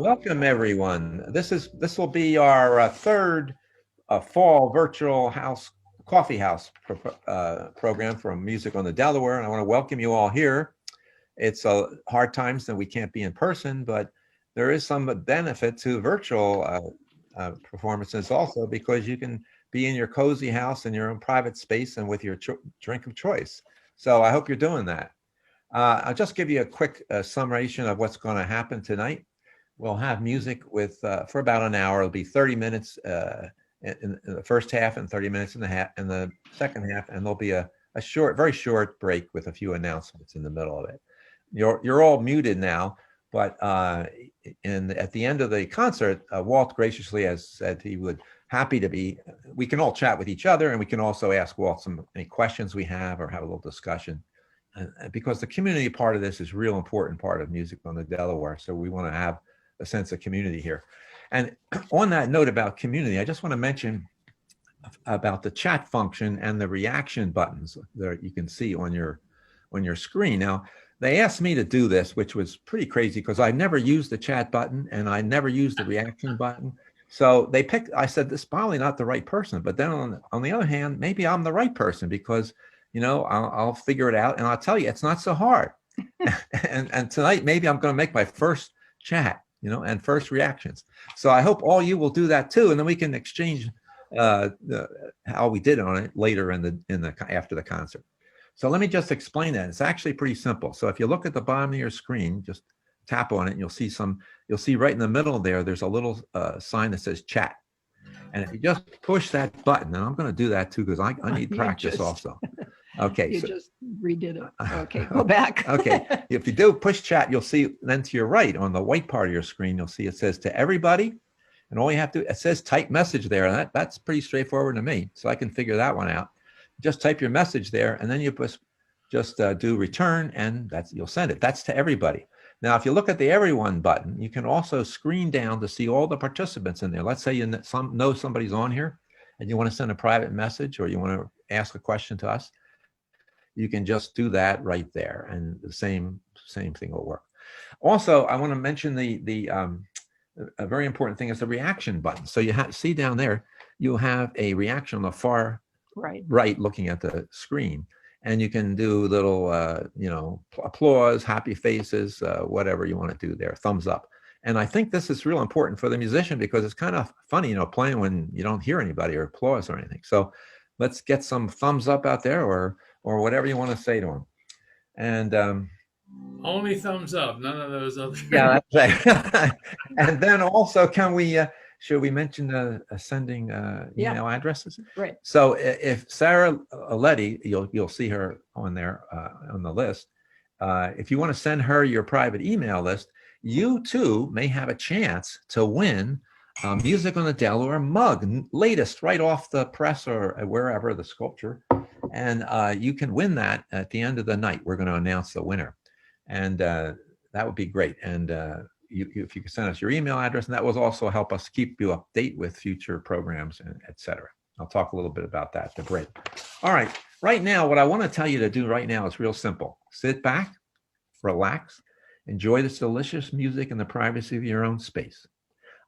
Welcome, everyone. This will be our third fall virtual coffee house program from Music on the Delaware, and I want to welcome you all here. It's hard times that we can't be in person, but there is some benefit to virtual performances also, because you can be in your cozy house in your own private space and with your drink of choice. So I hope you're doing that. I'll just give you a quick summation of what's going to happen tonight. We'll have music with for about an hour. It'll be 30 minutes in the first half and 30 minutes in the second half, and there'll be a very short break with a few announcements in the middle of it. You're all muted now, but at the end of the concert, Walt graciously has said he would happy to be. We can all chat with each other, and we can also ask Walt any questions we have or have a little discussion. Because the community part of this is a real important part of Music on the Delaware, so we want to have a sense of community here. And on that note about community, I just want to mention about the chat function and the reaction buttons that you can see on your screen. Now, they asked me to do this, which was pretty crazy because I never used the chat button and I never used the reaction button. So I said, this is probably not the right person. But then on the other hand, maybe I'm the right person because, I'll figure it out. And I'll tell you, it's not so hard. and tonight, maybe I'm going to make my first chat, and first reactions. So I hope all you will do that too. And then we can exchange how we did on it later after the concert. So let me just explain that. It's actually pretty simple. So if you look at the bottom of your screen, just tap on it and you'll see right in the middle there's a little sign that says chat. And if you just push that button, and I'm going to do that too, because I need practice also. Okay. You just redid it. Okay, go back. Okay. If you do push chat, you'll see then to your right on the white part of your screen, you'll see it says to everybody. And all you have to, it says type message there. And that's pretty straightforward to me. So I can figure that one out. Just type your message there, and then you just do return, and you'll send it. That's to everybody. Now, if you look at the everyone button, you can also screen down to see all the participants in there. Let's say you know somebody's on here and you want to send a private message or you want to ask a question to us. You can just do that right there, and the same thing will work. Also, I want to mention a very important thing is the reaction button. So you see down there, you have a reaction on the far right looking at the screen. And you can do little, applause, happy faces, whatever you want to do there, thumbs up. And I think this is real important for the musician because it's kind of funny, playing when you don't hear anybody or applause or anything. So let's get some thumbs up out there or whatever you want to say to them. And only thumbs up, none of those other. Yeah, that's right. And then also, should we mention sending email addresses? Right. So if Sarah Letty, you'll see her on there on the list. If you want to send her your private email list, you too may have a chance to win a Music on the Delaware mug, latest right off the press or wherever, the sculpture. And you can win that at the end of the night. We're going to announce the winner. And that would be great. And if you could send us your email address, and that will also help us keep you update with future programs, et cetera. I'll talk a little bit about that at the break. All right. Right now, what I want to tell you to do right now is real simple. Sit back, relax, enjoy this delicious music in the privacy of your own space.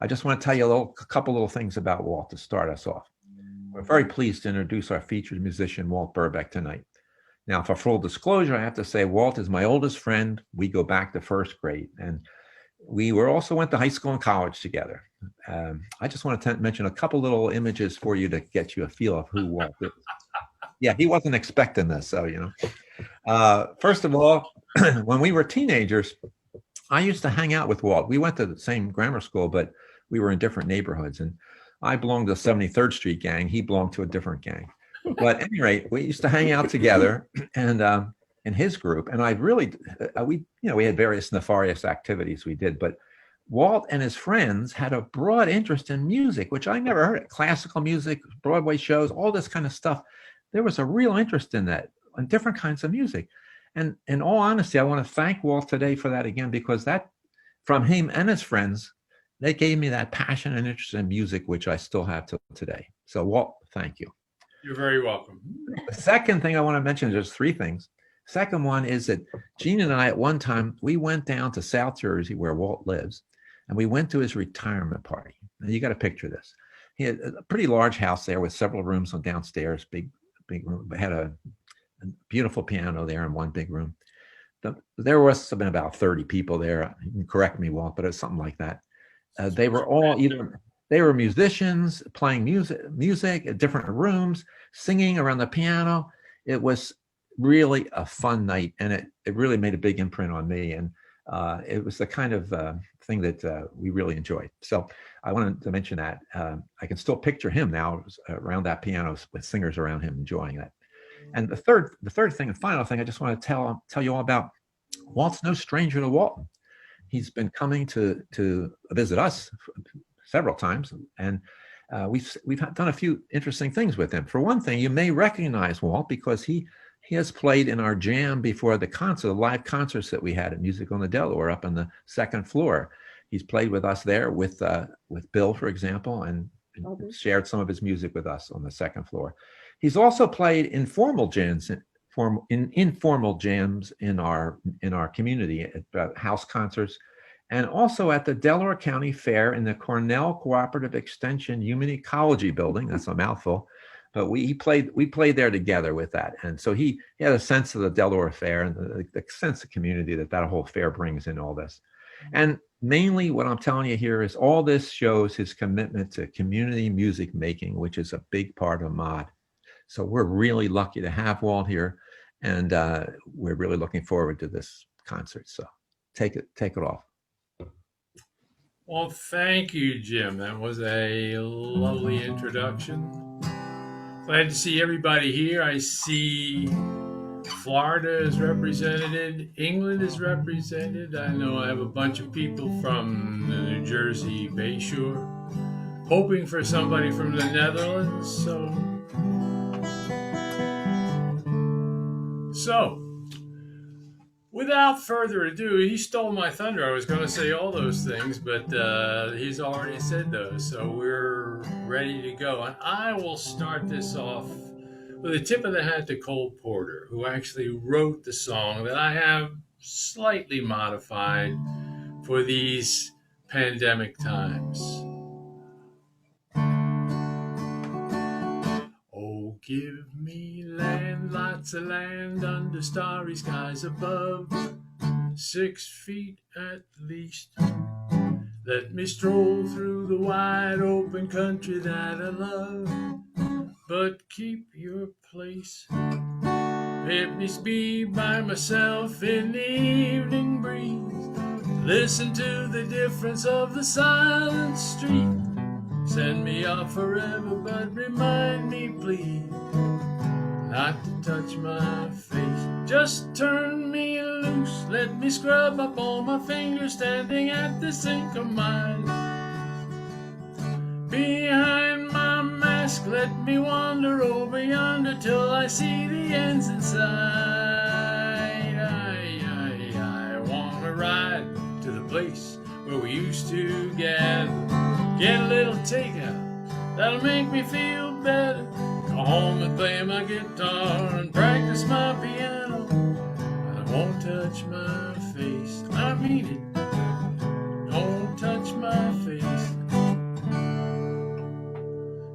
I just want to tell you a couple little things about Walt to start us off. We're very pleased to introduce our featured musician, Walt Birbeck, tonight. Now, for full disclosure, I have to say Walt is my oldest friend. We go back to first grade, and we also went to high school and college together. I just want to mention a couple little images for you to get you a feel of who Walt is. Yeah, he wasn't expecting this, so First of all, when we were teenagers, I used to hang out with Walt. We went to the same grammar school, but we were in different neighborhoods. And I belonged to the 73rd Street gang. He belonged to a different gang. But at any rate, we used to hang out together and in his group. And we had various nefarious activities we did. But Walt and his friends had a broad interest in music, which I never heard of. Classical music, Broadway shows, all this kind of stuff. There was a real interest in that, in different kinds of music. And in all honesty, I want to thank Walt today for that again, because that, from him and his friends, they gave me that passion and interest in music, which I still have till today. So Walt, thank you. You're very welcome. The second thing I want to mention, there's three things. Second one is that Gene and I, at one time, we went down to South Jersey, where Walt lives, and we went to his retirement party. And you got to picture this. He had a pretty large house there with several rooms on downstairs, big room. Had a beautiful piano there in one big room. There must have been about 30 people there. You can correct me, Walt, but it's something like that. They were all they were musicians playing music at different rooms, singing around the piano. It was really a fun night, and it really made a big imprint on me. And it was the kind of thing that we really enjoyed. So I wanted to mention that. I can still picture him now around that piano with singers around him enjoying that. And the third thing and final thing I just want to tell you all about, Walt's no stranger to Walton. He's been coming to visit us several times, and we've done a few interesting things with him. For one thing, you may recognize Walt because he has played in our jam before the live concerts that we had at Music on the Delaware up on the second floor. He's played with us there with Bill, for example, and shared some of his music with us on the second floor. He's also played informal jams in our community at house concerts, and also at the Delaware County Fair in the Cornell Cooperative Extension Human Ecology Building. That's a mouthful, but we played there together with that, and so he had a sense of the Delaware Fair and the sense of community that whole fair brings in all this. And mainly what I'm telling you here is all this shows his commitment to community music making, which is a big part of MOD. So we're really lucky to have Walt here, and we're really looking forward to this concert. So take it off. Well, thank you, Jim. That was a lovely introduction. Glad to see everybody here. I see Florida is represented. England is represented. I know I have a bunch of people from the New Jersey Bayshore. Hoping for somebody from the Netherlands. So, without further ado, he stole my thunder. I was going to say all those things, but he's already said those. So we're ready to go. And I will start this off with a tip of the hat to Cole Porter, who actually wrote the song that I have slightly modified for these pandemic times. Oh, give me land, lots of land under starry skies above, 6 feet at least. Let me stroll through the wide open country that I love, but keep your place. Let me be by myself in the evening breeze, listen to the difference of the silent street. Send me off forever, but remind me, please, not to touch my face. Just turn me loose, let me scrub up all my fingers standing at the sink of mine. Behind my mask, let me wander over yonder till I see the ends in sight. I wanna ride to the place where we used to gather, get a little takeout, that'll make me feel better. Go home and play my guitar and practice my piano. I won't touch my face, I mean it, don't touch my face.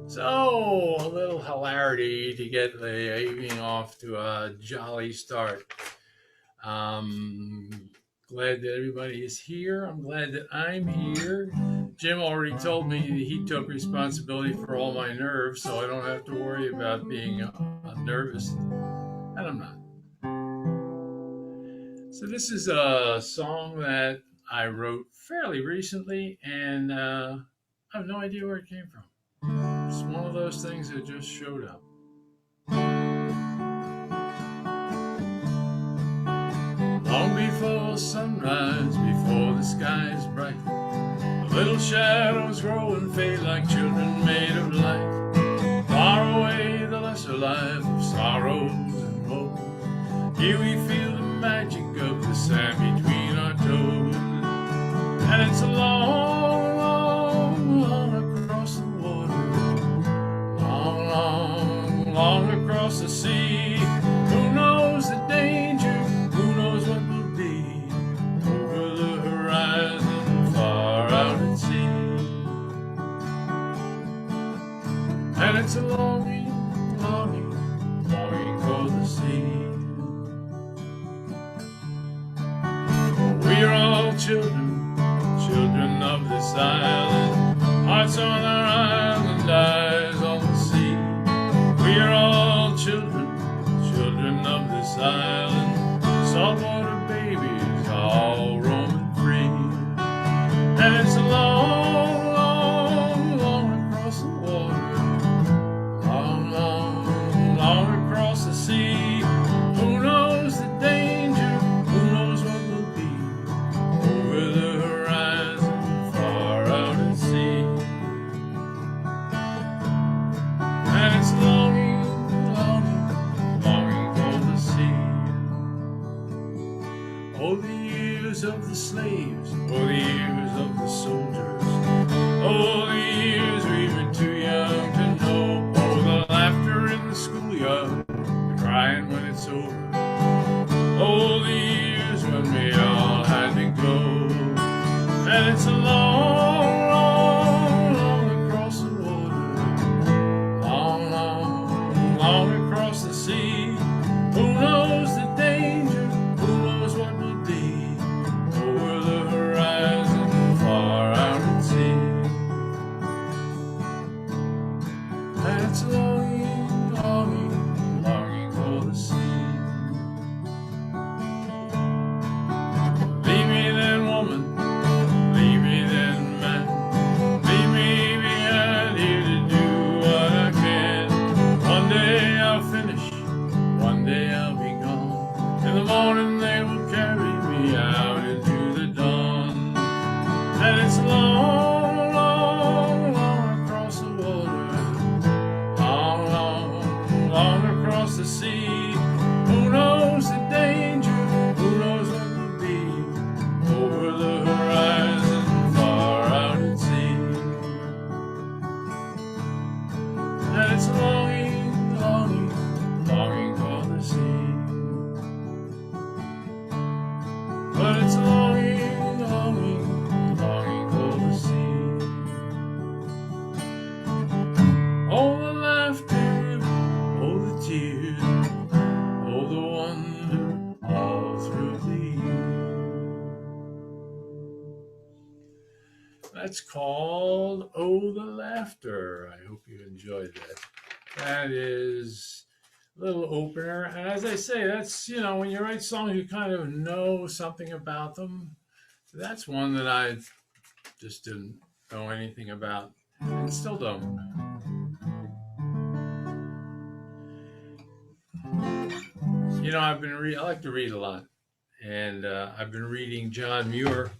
So, a little hilarity to get the evening off to a jolly start. Glad that everybody is here. I'm glad that I'm here. Jim already told me that he took responsibility for all my nerves, so I don't have to worry about being nervous. And I'm not. So this is a song that I wrote fairly recently, and I have no idea where it came from. It's one of those things that just showed up. Long before sunrise, before the sky is bright, the little shadows grow and fade like children made of light. Far away the lesser life of sorrows and woe. Here we feel the magic of the sand between our toes. And it's a long, long, long across the water, long, long, long across the sea. Who knows the danger? Who knows what will be over the horizon far out sea. We are all children, children of this island. Hearts on our island, eyes on the sea. We are all children, children of this island. Saltwater babies, all roaming free. And it's a long, long, long across the water. Long, long, long across the sea. Who knows the danger? Who knows what will be over the horizon, far out at sea? And it's longing, longing, longing for the sea. Oh, the years of the slaves, oh, the years of the soldiers, oh, the years we were too young to know. Oh, the laughter in the schoolyard, the crying when it's over. Oh, the years when we all had to go. And it's a long, long, long across the water. Long, long, long across the sea. Who knows the danger? Who knows what will be over the horizon, far out at sea? And it's longing, longing, longing for the sea. Leave me then, woman. Leave me then, man. Leave me behind here to do what I can. One day I'll finish. One day I'll be gone. In the morning they will carry me out into the dawn. And it's long, long, long across the water. Long, long, long across the sea. Who knows the danger? Who knows what will be over the horizon, far out at sea? And it's longing, longing, longing for the sea. But it's longing, longing, longing for the sea. Oh, the laughter, oh, the tears, oh, the wonder all through thee. That's called Oh, the Laughter. I hope you enjoyed that. That is a little opener. And as I say, that's, when you write songs, you kind of know something about them. That's one that I just didn't know anything about and still don't. I like to read a lot. And I've been reading John Muir.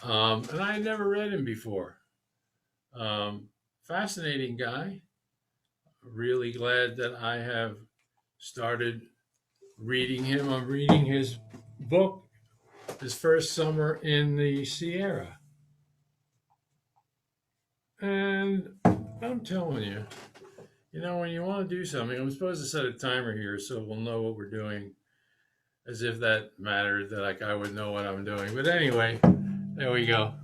And I had never read him before. Fascinating guy. Really glad that I have started reading him. I'm reading his book, his first summer in the Sierra. And I'm telling you, when you want to do something, I'm supposed to set a timer here so we'll know what we're doing, as if that mattered, that I would know what I'm doing. But anyway, there we go.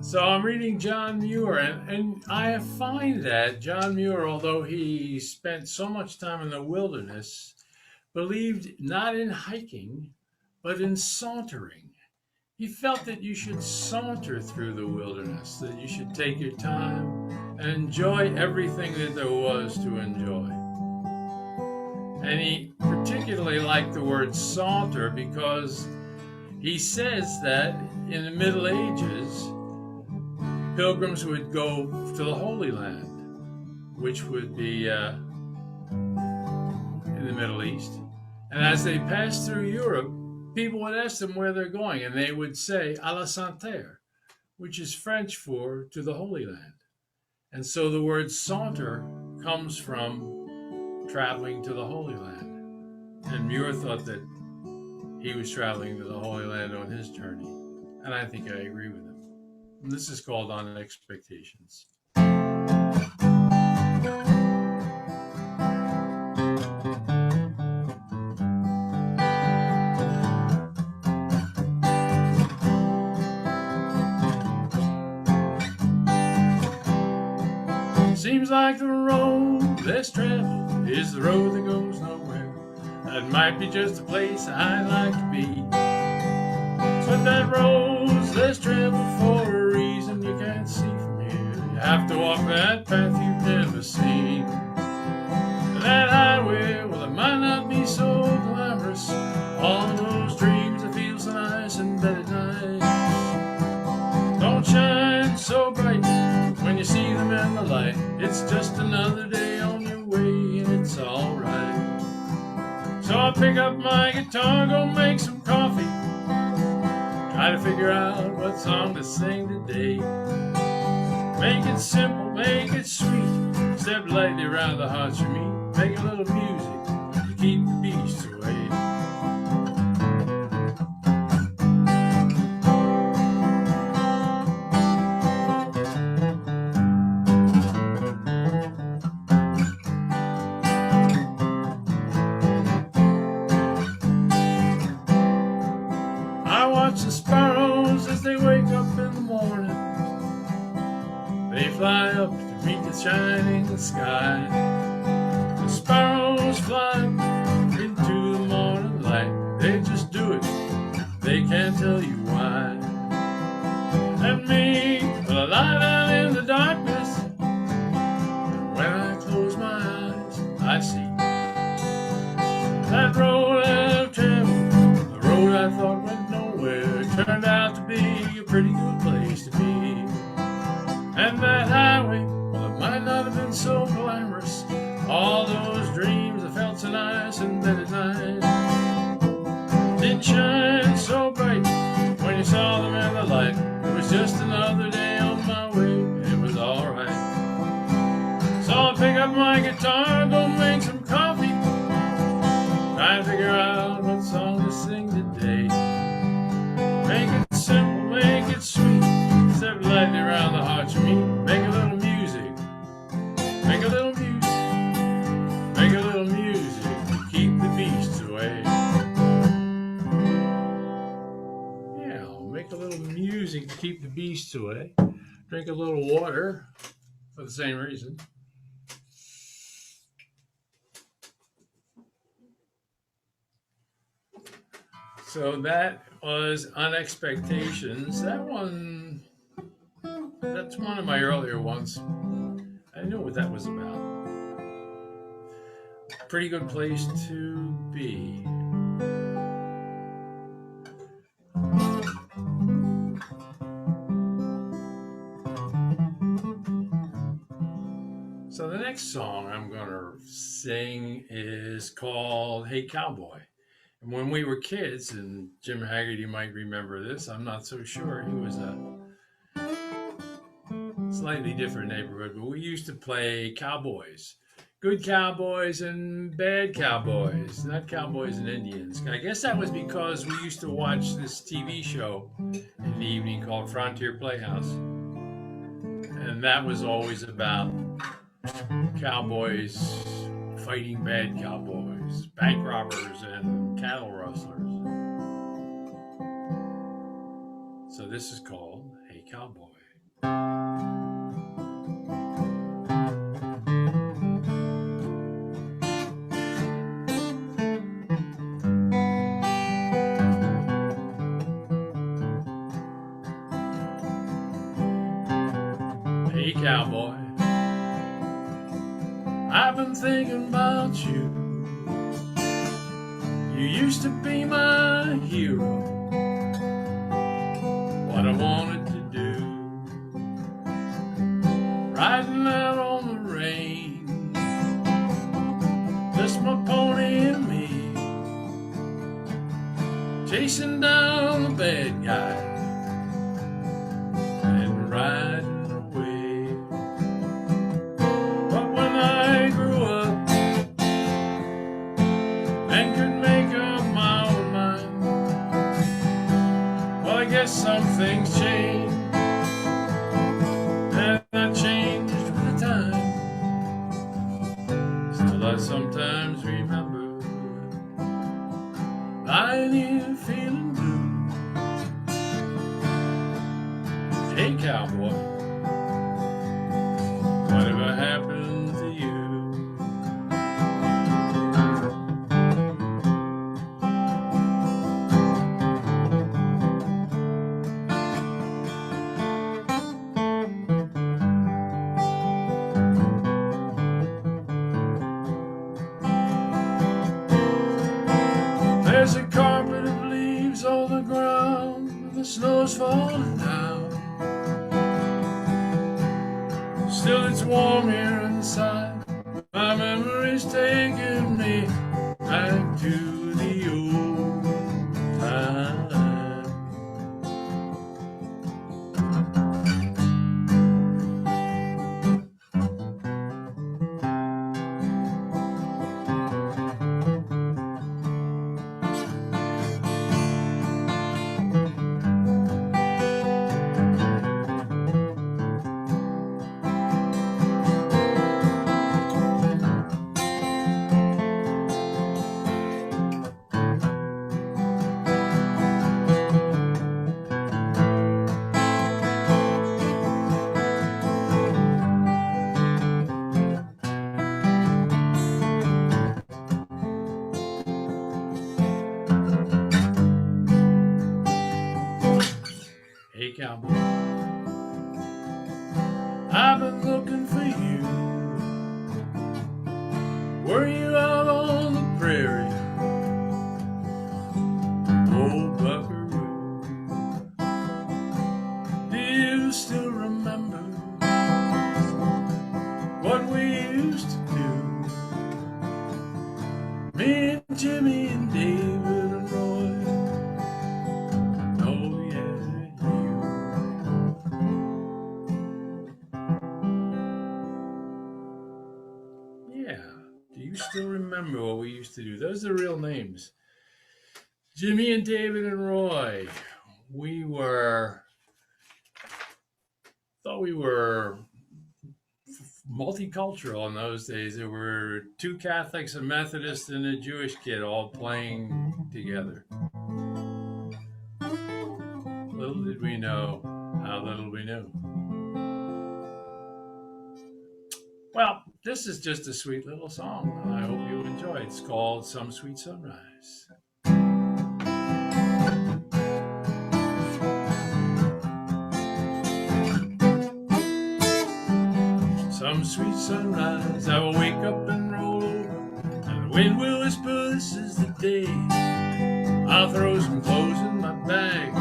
So I'm reading John Muir, and I find that John Muir, although he spent so much time in the wilderness, believed not in hiking, but in sauntering. He felt that you should saunter through the wilderness, that you should take your time and enjoy everything that there was to enjoy. And he particularly liked the word saunter because he says that in the Middle Ages, pilgrims would go to the Holy Land, which would be in the Middle East. And as they passed through Europe, people would ask them where they're going, and they would say, à la Santerre, which is French for to the Holy Land. And so the word saunter comes from traveling to the Holy Land. And Muir thought that he was traveling to the Holy Land on his journey. And I think I agree with him. And this is called On Expectations. Seems like the road less traveled is the road that goes nowhere. That might be just a place I'd like to be. But that road's less traveled for a reason you can't see from here. You have to walk that path you've never seen. That highway, well, it might not be so glamorous. All those dreams that feel so nice and bed at night don't shine so bright when you see them in the light. It's just another day on your way, and it's alright. So I pick up my guitar, go make some coffee, try to figure out what song to sing today. Make it simple, make it sweet, step lightly around the hearts you meet. Make a little music to keep the beast away. I watch the sparrows as they wake up in the morning. They fly up to meet the shining sky. The sparrows fly into the morning light. They just do it, they can't tell you why. And me, well, I lie down in the darkness, and when I close my eyes, I see that road I've traveled, the road I thought went nowhere, turned out to be a pretty good place to be. And that highway, well, it might not have been so glamorous. All those dreams I felt so nice and then at night didn't shine so bright when you saw them in the light. It was just another day on my way, it was alright. So I pick up my guitar, go make some coffee, try to figure out what song to sing today. Make it simple, make it sweet, step lightly around the heart you meet. Make a little music, make a little music, make a little music to keep the beasts away. Yeah, I'll make a little music to keep the beasts away. Drink a little water for the same reason. So that was Unexpectations. That's one of my earlier ones. I knew what that was about. Pretty good place to be. So the next song I'm going to sing is called Hey Cowboy. And when we were kids, and Jim Haggerty might remember this, I'm not so sure. He was a slightly different neighborhood, but we used to play cowboys. Good cowboys and bad cowboys, not cowboys and Indians. I guess that was because we used to watch this TV show in the evening called Frontier Playhouse. And that was always about cowboys fighting bad cowboys, bank robbers and cattle rustlers. So this is called Hey Cowboy. Hey cowboy, I've been thinking about you. You used to be my hero. What I wanted to do, riding out on the range, just my pony and me, chasing down the bad guys and riding away. But when I grew up and could make up my own mind, well, I guess some things change, and I changed with the time. Still I sometimes remember lying here feeling blue. Hey cowboy, whatever happened to you? There's a carpet of leaves on the ground, and the snow's falling down. Still it's warm here inside. My memory's taking me back to the old time. Hey, cowboy, I've been looking for you. Were you out on the prairie? Old buckaroo, do you still remember what we used to do? Me and Jimmy and David and Roy. Oh yeah, you. Yeah, do you still remember what we used to do? Those are the real names. Jimmy and David and Roy. Thought we were multicultural in those days. There were 2 Catholics, a Methodist, and a Jewish kid all playing together. Little did we know how little we knew. Well, this is just a sweet little song. I hope you enjoy it. It's called Some Sweet Sunrise. Some sweet sunrise, I will wake up and roll over, and the wind will whisper, this is the day. I'll throw some clothes in my bag,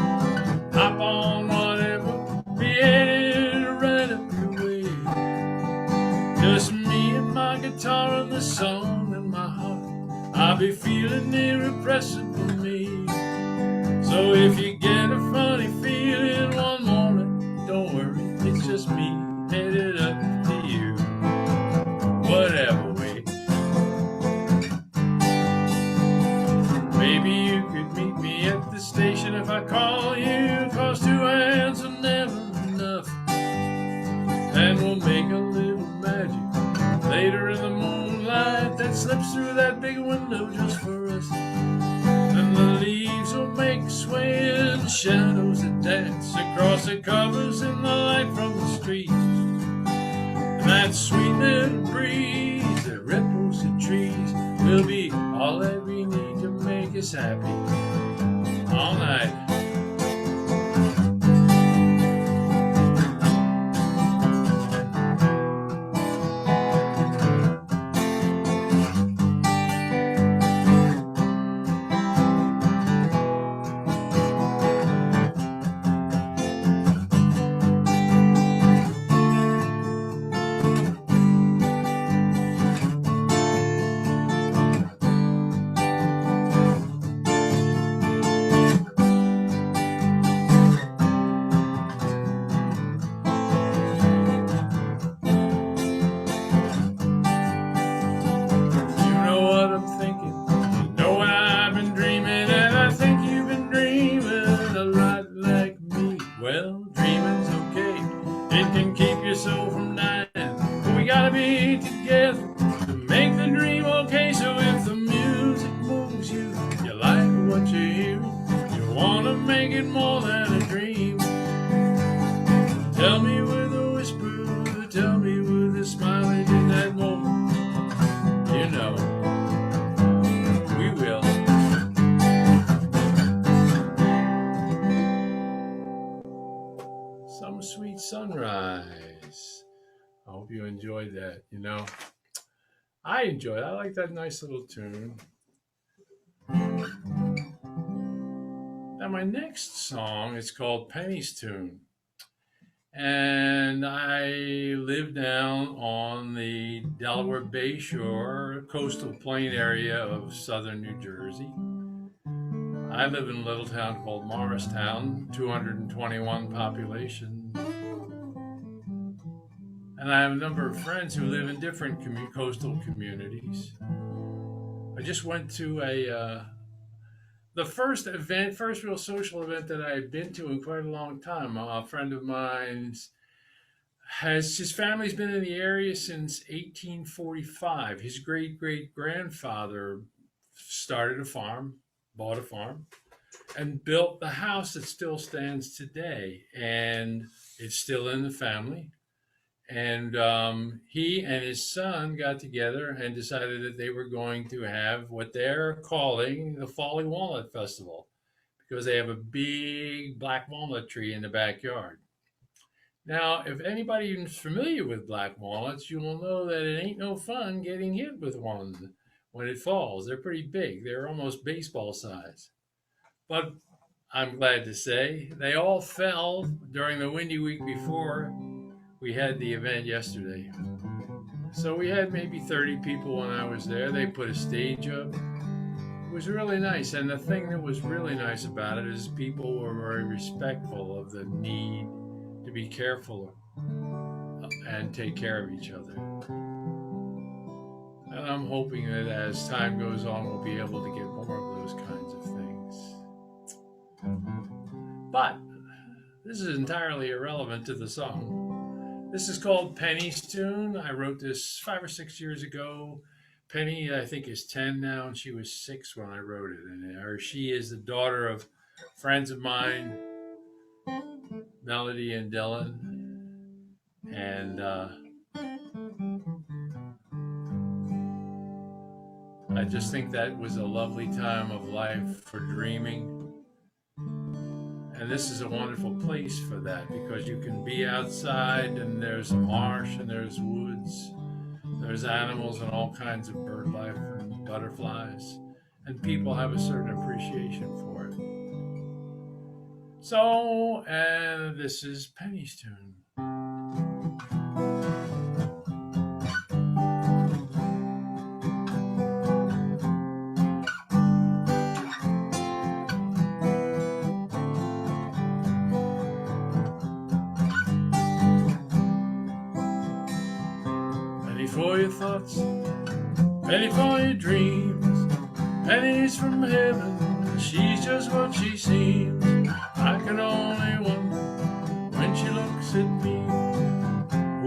hop on whatever, be headed right up your way. Just me and my guitar and the song in my heart, I'll be feeling irrepressible me. So if you get a funny feeling one morning, don't worry, it's just me headed up to you, whatever way. Maybe you could meet me at the station if I call you, 'cause 2 hands are never enough. And we'll make a little magic later in the moonlight that slips through that big window just for us. And the leaves will make sway and the shadows that dance across the covers in the light from the street. And that sweet little breeze that ripples the trees will be all that we need to make us happy all night. Sunrise. I hope you enjoyed that. You know, I enjoyed it. I like that nice little tune. Now, my next song is called Penny's Tune. And I live down on the Delaware Bay Shore, coastal plain area of southern New Jersey. I live in a little town called Morristown, 221 population. And I have a number of friends who live in different coastal communities. I just went to the first real social event that I had been to in quite a long time. A friend of mine his family's been in the area since 1845. His great-great-grandfather started a farm, bought a farm, and built the house that still stands today. And it's still in the family. And he and his son got together and decided that they were going to have what they're calling the Folly Walnut Festival, because they have a big black walnut tree in the backyard. Now, if anybody is familiar with black walnuts, you will know that it ain't no fun getting hit with one when it falls. They're pretty big. They're almost baseball size. But I'm glad to say they all fell during the windy week before we had the event yesterday. So we had maybe 30 people when I was there. They put a stage up. It was really nice. And the thing that was really nice about it is people were very respectful of the need to be careful and take care of each other. And I'm hoping that as time goes on, we'll be able to get more of those kinds of things. But this is entirely irrelevant to the song. This is called Penny's Tune. I wrote this 5 or 6 years ago. Penny, I think, is 10 now, and she was 6 when I wrote it. And she is the daughter of friends of mine, Melody and Dylan. And I just think that was a lovely time of life for dreaming. And this is a wonderful place for that, because you can be outside and there's a marsh and there's woods. There's animals and all kinds of bird life and butterflies. And people have a certain appreciation for it. So, and this is Penny's Tune. For your thoughts, penny for your dreams, pennies from heaven, she's just what she seems. I can only wonder when she looks at me,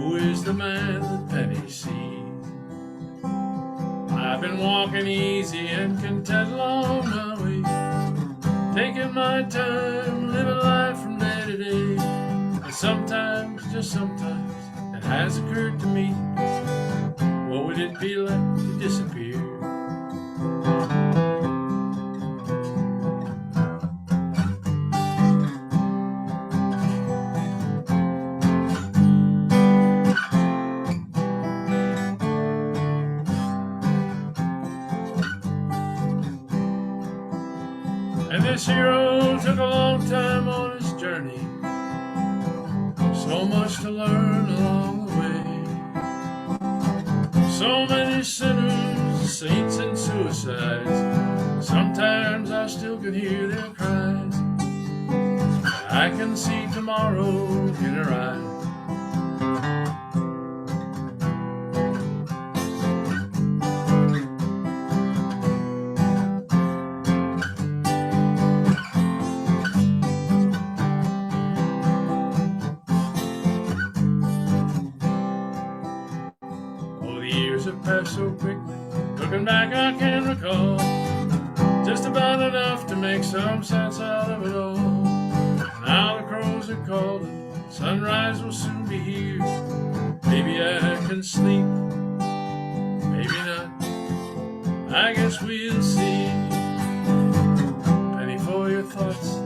who is the man that Penny sees? I've been walking easy and content along my way, taking my time, living life from day to day. And sometimes, just sometimes, it has occurred to me, what would it be like to disappear? And this hero took a long time on his journey, so much to learn along the way. So many sinners, saints, and suicides. Sometimes I still can hear their cries. I can see tomorrow in her eyes. Passed so quickly, looking back I can recall just about enough to make some sense out of it all. Now the crows are calling, sunrise will soon be here. Maybe I can sleep, maybe not, I guess we'll see. Penny for your thoughts,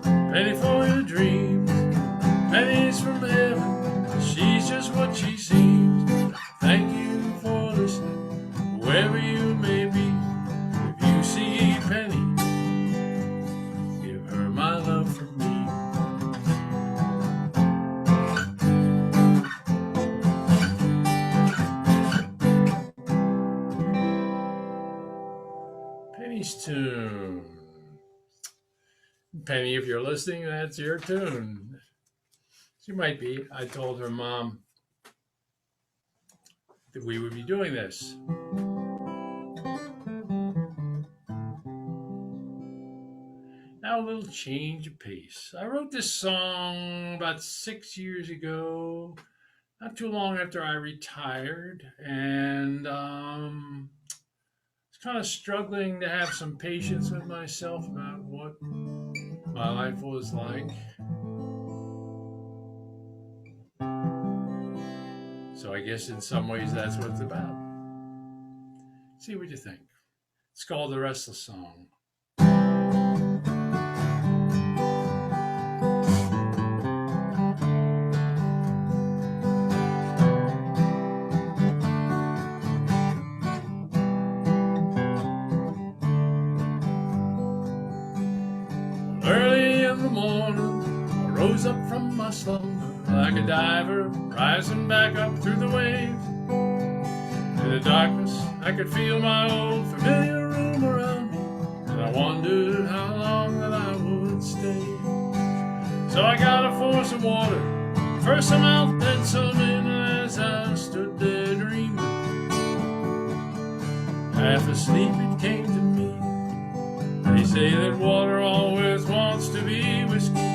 penny for your dreams, pennies from heaven, she's just what she seems. Thank you for listening, wherever you may be. If you see Penny, give her Penny's tune. Penny, if you're listening, that's your tune. She might be. I told her mom that we would be doing this. Now a little change of pace. I wrote this song about 6 years ago, not too long after I retired, and I was kind of struggling to have some patience with myself about what my life was like. So I guess in some ways that's what it's about. See what you think. It's called The Restless Song. Early in the morning, I rose up from my slumber like a diver rising back up through the waves. In the darkness, I could feel my old familiar room around me, and I wondered how long that I would stay. So I got up for some water, first some out, then some in, and as I stood there dreaming, half asleep it came to me. They say that water always wants to be whiskey.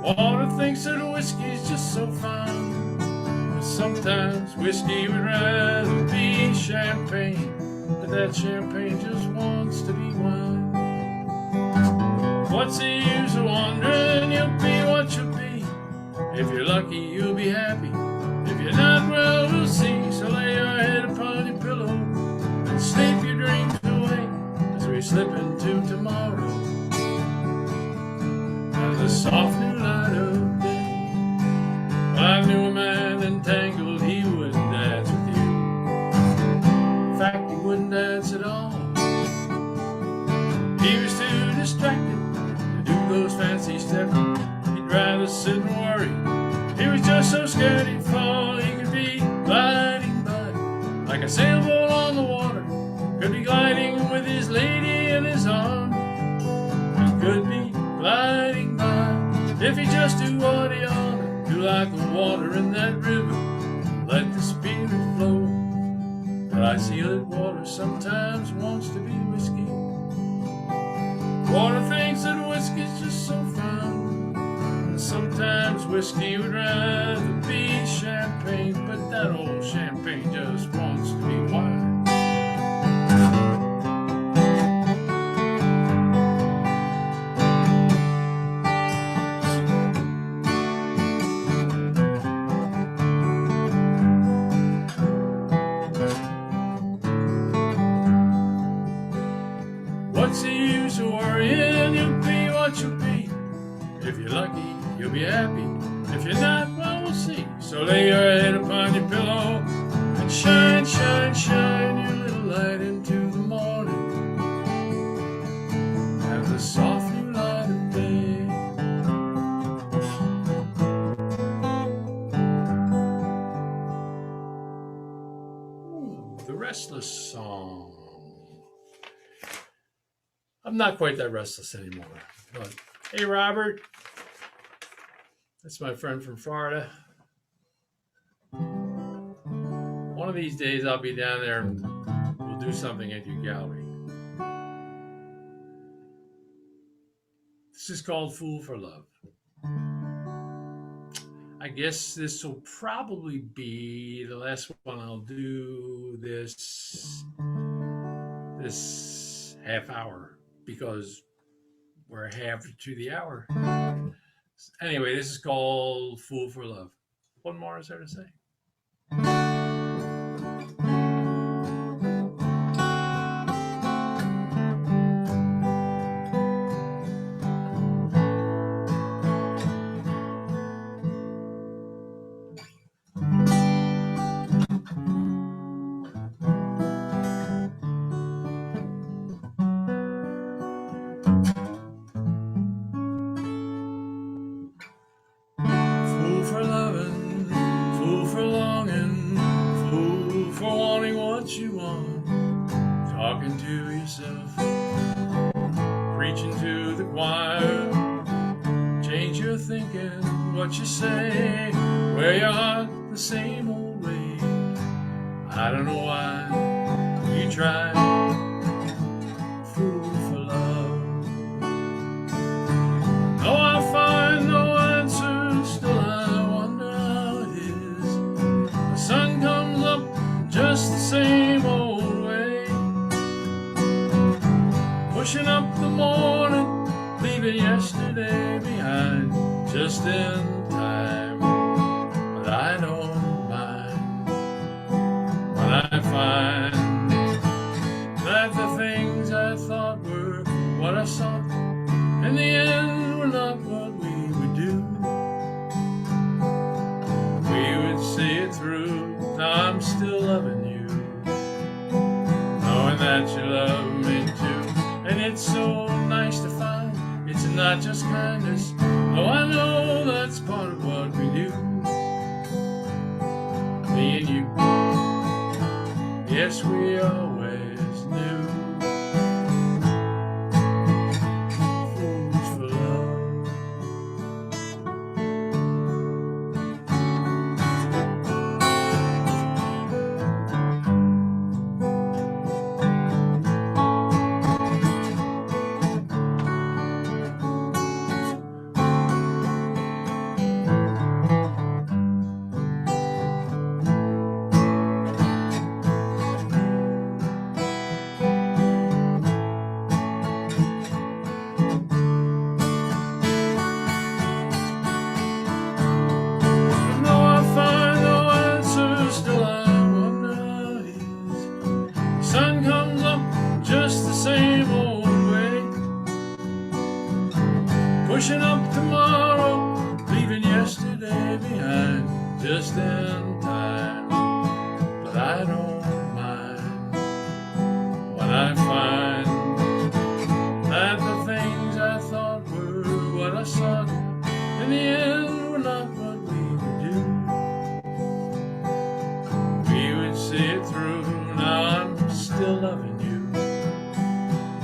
Water thinks that whiskey's just so fine, but sometimes whiskey would rather be champagne, but that champagne just wants to be wine. What's the use of wondering? You'll be what you'll be. If you're lucky, you'll be happy. If you're not, well, we'll see. So lay your head upon your pillow and sleep your dreams away as we slip into tomorrow and the soft new light of day. Well, I knew a man entangled, he wouldn't dance with you. In fact, he wouldn't dance at all. He was too distracted to do those fancy steps. He'd rather sit and worry. He was just so scared he'd fall. He could be gliding by like a sailboat on the water. Could be gliding with his lady in his arms. He could be gliding by if he just do what he ought to do, like the water in that river. Let the spirit flow. But I see that water sometimes wants to be whiskey. Water thinks that whiskey's just so fine, and sometimes whiskey would rather be champagne, but that old champagne just wants to be wine. What's the use of worrying? You'll be what you'll be. If you're lucky, you'll be happy. If you're not, well, we'll see. So lay your head upon your pillow and shine, shine, shine your little light into the morning. Have the soft new light of day. Ooh, The Restless Song. I'm not quite that restless anymore, but hey, Robert, that's my friend from Florida. One of these days I'll be down there and we'll do something at your gallery. This is called Fool for Love. I guess this will probably be the last one I'll do this half hour, because we're half to the hour. Anyway, this is called Fool for Love. What more is there to say? Fool for loving, fool for longing, talking to yourself, preaching to the choir. Change your thinking, what you say, wear your heart the same old way. I don't know why you try, fool for love. No, I find no answers, still I wonder how it is. The sun comes up just the same old way, pushing up the morning, leaving yesterday behind, just in time. But I don't mind when I find that the things I thought were what I sought, in the end were not what we would do. We would see it through. Now I'm still loving you, knowing that you love me too. And it's so nice to find it's not just kindness. Oh, I know that's part of what we do. Me and you, yes, we always knew. Fools for love. Pushing up tomorrow, leaving yesterday behind, just in time. But I don't mind when I find that the things I thought were what I sought, in the end were not what we would do. We would see it through. Now I'm still loving you,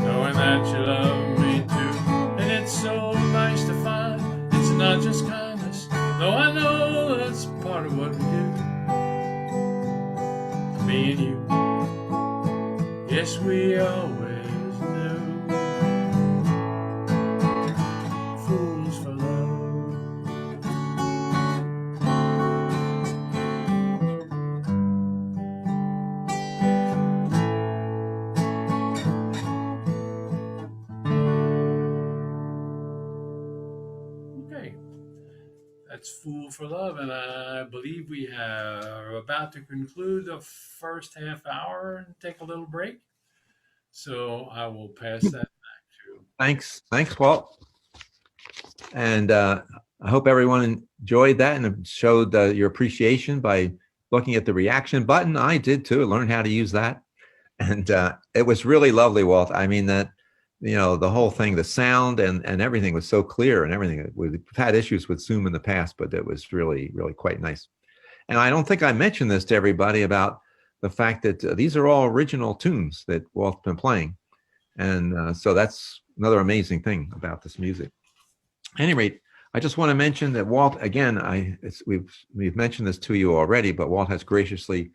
knowing that you love me too. And it's so nice to find it's not just kindness. No, I know that's part of what we do. Me and you, yes, we always knew. Fools for love. That's Fool for Love, and I believe we are about to conclude the first half hour and take a little break. So I will pass that back to. Thanks, Walt. And I hope everyone enjoyed that and showed your appreciation by looking at the reaction button. I did too. Learn how to use that, and it was really lovely, Walt. I mean that. The whole thing, the sound and everything was so clear and everything. We've had issues with Zoom in the past, but it was really, really quite nice. And I don't think I mentioned this to everybody about the fact that these are all original tunes that Walt's been playing. And so that's another amazing thing about this music. At any rate, I just want to mention that Walt, again, we've mentioned this to you already, but Walt has graciously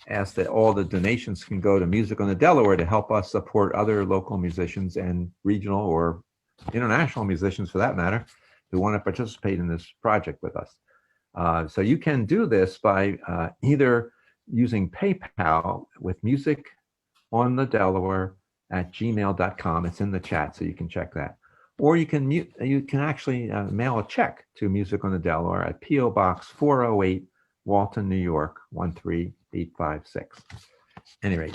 asked that all the donations can go to Music on the Delaware to help us support other local musicians and regional or international musicians, for that matter, who want to participate in this project with us. So you can do this by either using PayPal with musiconthedelaware@gmail.com. It's in the chat, so you can check that. Or you can actually mail a check to Music on the Delaware at P.O. Box 408, Walton, New York, 13856. Anyway,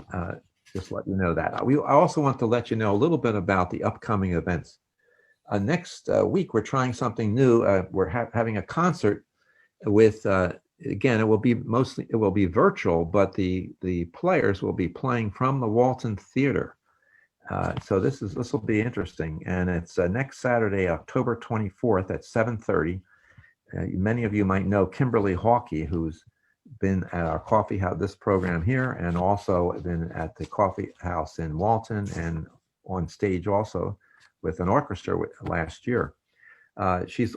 just let you know that. I also want to let you know a little bit about the upcoming events. Next week, we're trying something new. We're having a concert with, again, it will be virtual, but the players will be playing from the Walton Theater. So this will be interesting, and it's next Saturday, October 24th at 7:30. Many of you might know Kimberly Hawkey, who's been at our coffee house, this program here, and also been at the coffee house in Walton and on stage also with an orchestra last year. She's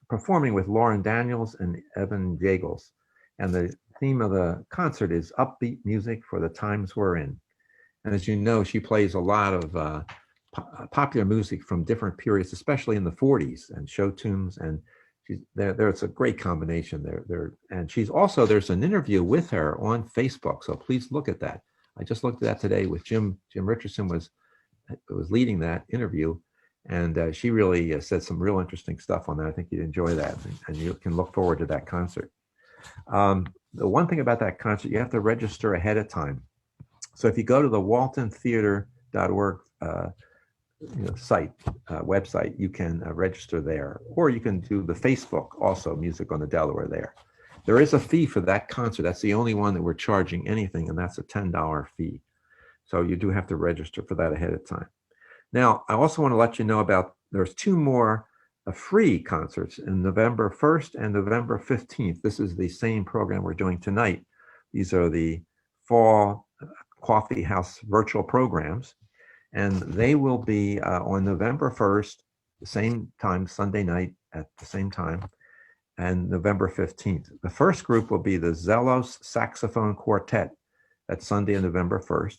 performing with Lauren Daniels and Evan Jagels. And the theme of the concert is upbeat music for the times we're in. And as you know, she plays a lot of popular music from different periods, especially in the 40s, and show tunes. And she's there. It's a great combination there. And she's also, there's an interview with her on Facebook. So please look at that. I just looked at that today with Jim Richardson was leading that interview. And she really said some real interesting stuff on that. I think you'd enjoy that, and you can look forward to that concert. The one thing about that concert, you have to register ahead of time. So if you go to the waltontheater.org website, you can register there, or you can do the Facebook also, Music on the Delaware there. There is a fee for that concert. That's the only one that we're charging anything, and that's a $10 fee. So you do have to register for that ahead of time. Now, I also want to let you know about, there's two more free concerts in November 1st and November 15th. This is the same program we're doing tonight. These are the fall coffee house virtual programs, and they will be on November 1st, the same time, Sunday night at the same time, and November 15th. The first group will be the Zellos Saxophone Quartet. That's Sunday, November 1st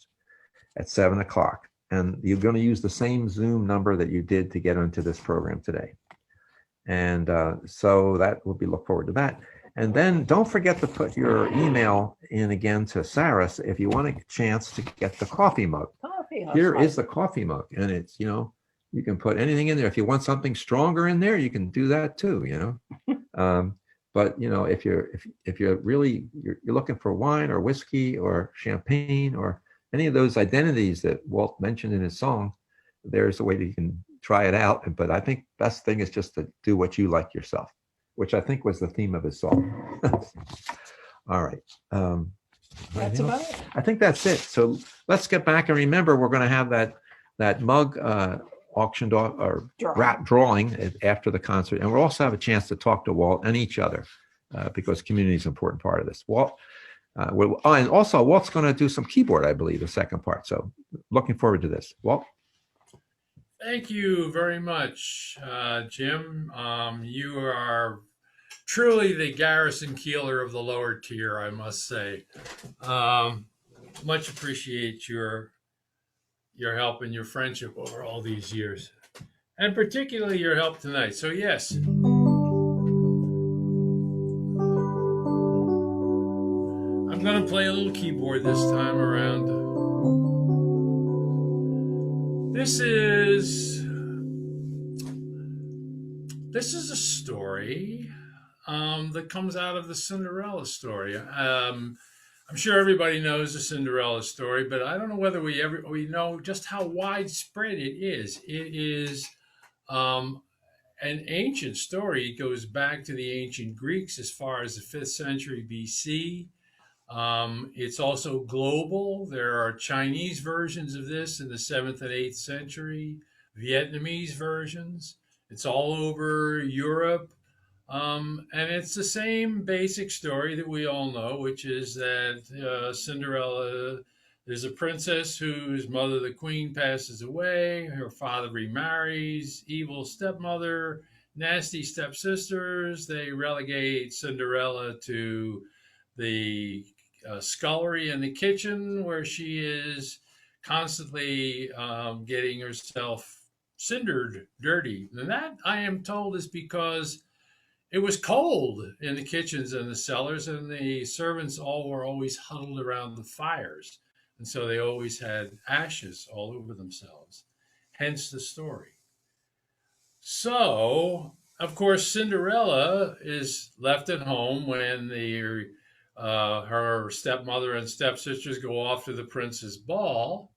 at 7 o'clock. And you're going to use the same Zoom number that you did to get onto this program today. And so that will be, look forward to that. And then don't forget to put your email in again to Sarah if you want a chance to get the coffee mug. Here is the coffee mug, and it's, you can put anything in there. If you want something stronger in there, you can do that too, But if you're really you're looking for wine or whiskey or champagne or any of those identities that Walt mentioned in his song, there's a way that you can try it out. But I think best thing is just to do what you like yourself, which I think was the theme of his song. All right. That's about it. I think that's it. So let's get back, and remember, we're going to have that mug auctioned off or drawing after the concert, and we'll also have a chance to talk to Walt and each other because community is an important part of this. Walt. And also Walt's going to do some keyboard, I believe, the second part. So looking forward to this. Walt? Thank you very much, Jim. You are truly the Garrison Keeler of the lower tier, I must say. Much appreciate your help and your friendship over all these years, and particularly your help tonight. So yes. I'm going to play a little keyboard this time around. This is a story that comes out of the Cinderella story. I'm sure everybody knows the Cinderella story, but I don't know whether we know just how widespread it is. It is an ancient story. It goes back to the ancient Greeks as far as the 5th century BC. It's also global. There are Chinese versions of this in the 7th and 8th century, Vietnamese versions. It's all over Europe. And it's the same basic story that we all know, which is that Cinderella, there's a princess whose mother, the queen, passes away. Her father remarries, evil stepmother, nasty stepsisters. They relegate Cinderella to the scullery in the kitchen, where she is constantly getting herself cindered dirty. And that, I am told, is because it was cold in the kitchens and the cellars, and the servants all were always huddled around the fires. And so they always had ashes all over themselves, hence the story. So, of course, Cinderella is left at home when her stepmother and stepsisters go off to the prince's ball.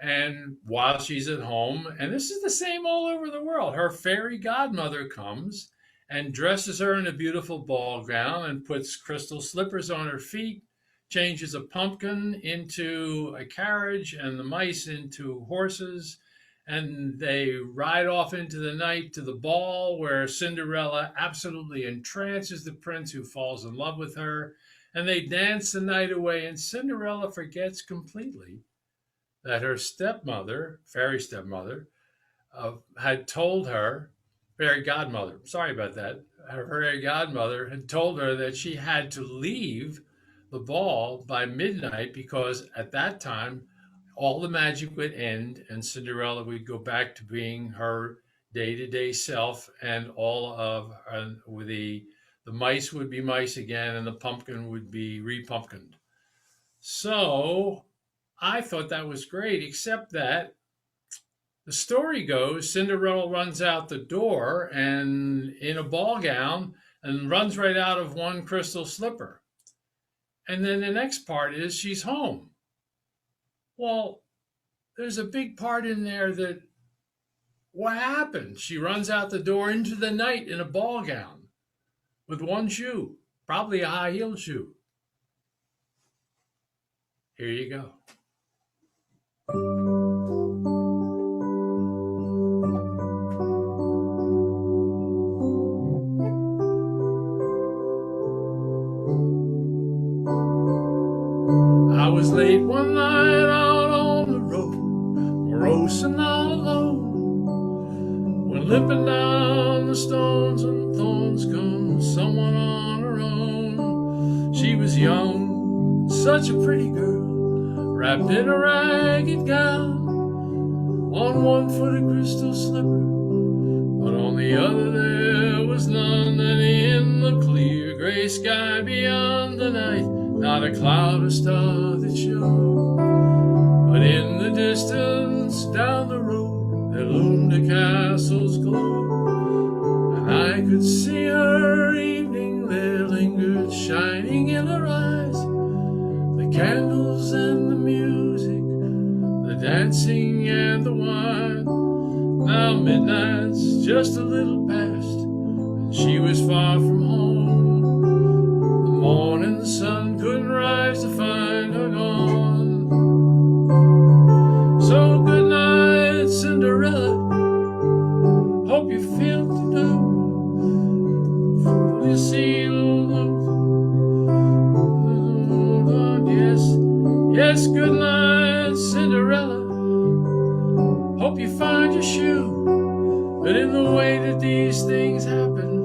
And while she's at home, and this is the same all over the world, her fairy godmother comes and dresses her in a beautiful ball gown and puts crystal slippers on her feet, changes a pumpkin into a carriage and the mice into horses, and they ride off into the night to the ball, where Cinderella absolutely entrances the prince, who falls in love with her. and they dance the night away. And Cinderella forgets completely that her stepmother, fairy stepmother, had told her, fairy godmother, sorry about that, her fairy godmother had told her that she had to leave the ball by midnight because at that time all the magic would end and Cinderella would go back to being her day-to-day self, and all of the mice would be mice again and the pumpkin would be repumpkined. So I thought that was great, except that the story goes Cinderella runs out the door and in a ball gown and runs right out of one crystal slipper. And then the next part is she's home. Well, there's a big part in there that what happened? She runs out the door into the night in a ball gown with one shoe, probably a high heel shoe. Here you go. I was late one night out on the road, roasting all alone, when limping down the stones and thorns comes someone on her own. She was young, such a pretty girl, wrapped in a ragged gown, on one foot a crystal slipper, but on the other there was none. And in the clear gray sky beyond the night, not a cloud or star that showed, but in the distance down the road there loomed a castle's glow, and I could see her evening there lingered shining in her eyes, the candles and the music, the dancing and the wine. Now midnight's just a little past, and she was far from home. The morning sun couldn't rise to find her gone. So good night, Cinderella, hope you feel the love. You see the Lord, yes, good night, Cinderella, hope you find your shoe. But in the way that these things happen,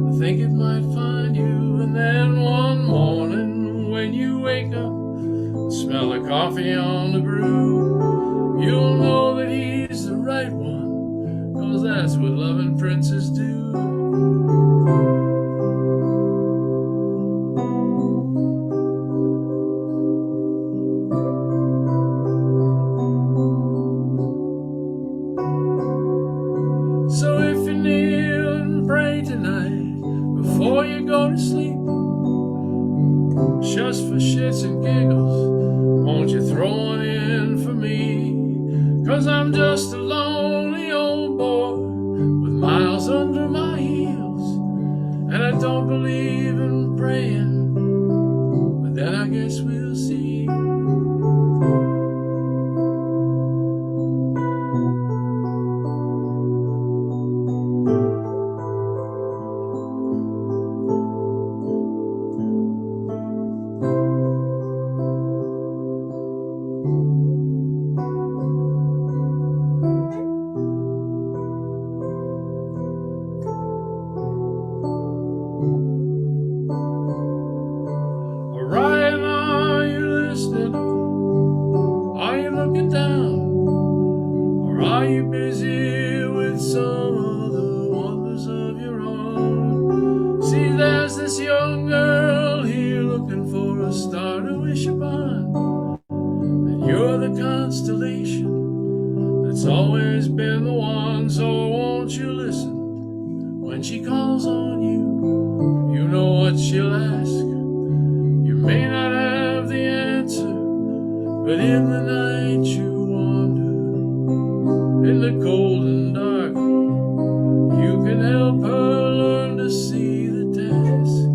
I think it might find you. And then one morning when you wake up and smell the coffee on the brew, you'll know that he's the right one, 'cause that's what loving princes do. So if you kneel and pray tonight before you go to sleep, just for shits and giggles, won't you throw one in for me? 'Cause I'm just a lonely old boy with miles under my heels, and I don't believe in praying, but then I guess we'll see. Orion, are you listening? Are you looking down? Or are you busy with some of the wonders of your own? See, there's this young girl here looking for a star to wish upon, and you're the constellation that's always been the one. So won't you listen when she calls on you? You know what she'll ask. You may not have the answer, but in the night you wander, in the cold and dark, you can help her learn to see the task.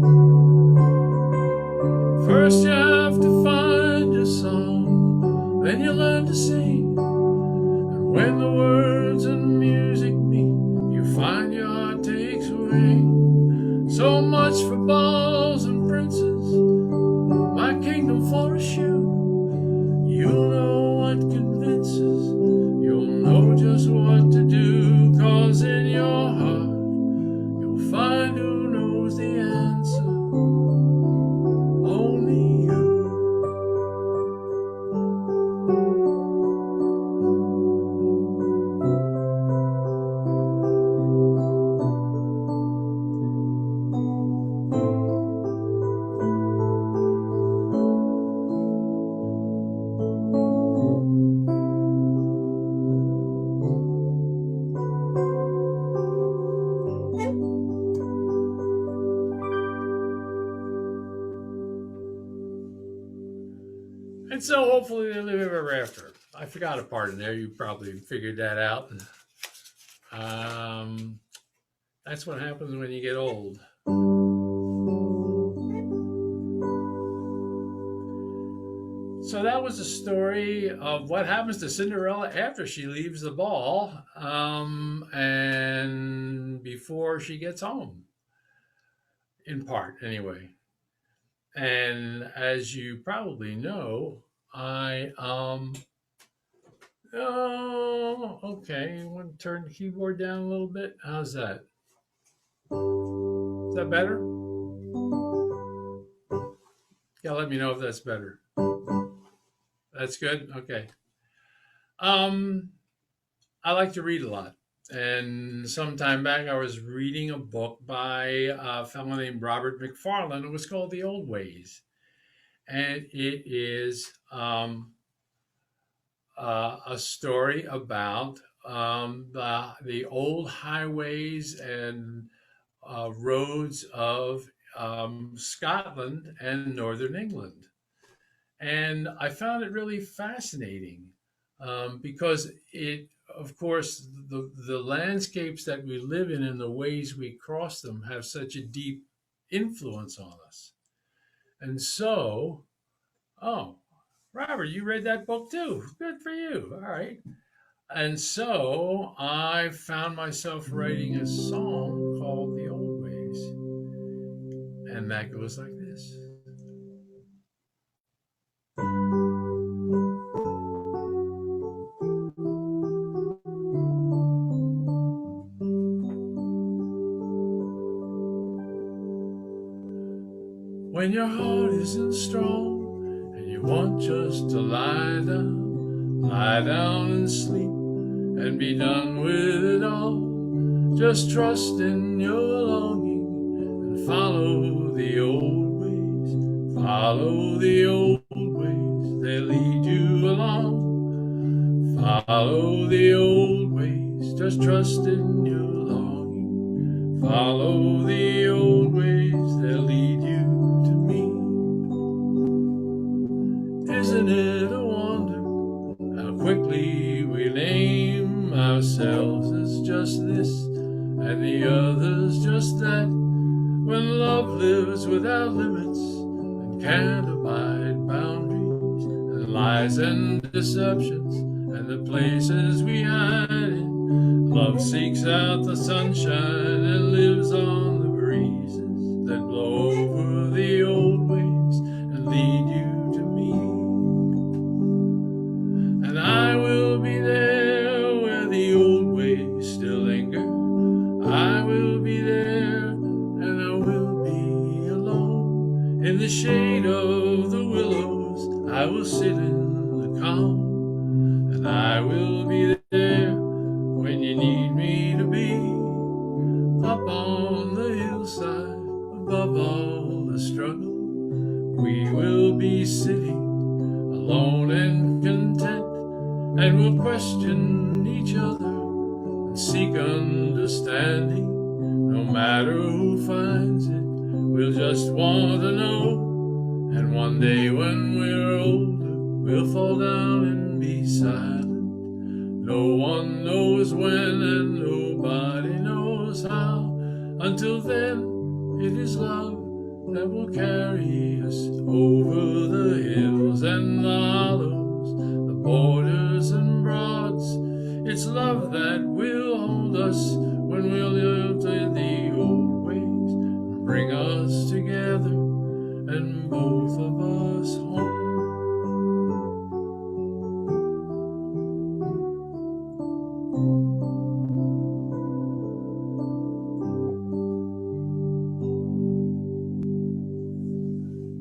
First you have to find your song, then you learn to sing, and when the words and music meet, you find your heart takes wing. So much for balls and princes, kingdom for a shoe. You'll know what convinces, you'll know just what to do, 'cause in your heart you'll find who knows the answer. Only you. And so hopefully they live ever after. I forgot a part in there. You probably figured that out. That's what happens when you get old. So that was the story of what happens to Cinderella after she leaves the ball and before she gets home, in part anyway. And as you probably know, okay, want to turn the keyboard down a little bit? How's that? Is that better? Yeah, let me know if that's better. That's good? Okay. I like to read a lot. And some time back, I was reading a book by a fellow named Robert McFarlane. It was called The Old Ways. And it is a story about the old highways and roads of Scotland and Northern England. And I found it really fascinating because it, of course, the landscapes that we live in and the ways we cross them have such a deep influence on us. And so, Robert, you read that book too. Good for you. All right. And so I found myself writing a song called The Old Ways. And that goes like this. When your heart isn't strong and you want just to lie down and sleep and be done with it all, just trust in your longing and follow the old ways. Follow the old ways, they lead you along. Follow the old ways, just trust in your longing. Follow the old ways, they'll lead you to me. Isn't it a wonder how quickly we name ourselves as just this and the others just that, when love lives without limits and can't abide boundaries and lies and deceptions and the places we hide in. Love seeks out the sunshine and lives on the breezes that blow over the old ways and lead you to me. And I will be there where the old ways still linger. I will be there and I will be alone. In the shade of the willows I will sit in the calm. And I will be there when you need me to be. Up on the hillside above all the struggle, we will be sitting alone and content, and we'll question each other and seek understanding. No matter who finds it, we'll just want to know. And one day when we're older, we'll fall down and be silent. No one knows when and nobody knows how. Until then, it is love that will carry us over the hills and the hollows, the borders and broads. It's love that will hold us when we live to the old ways and bring us together and both of us home.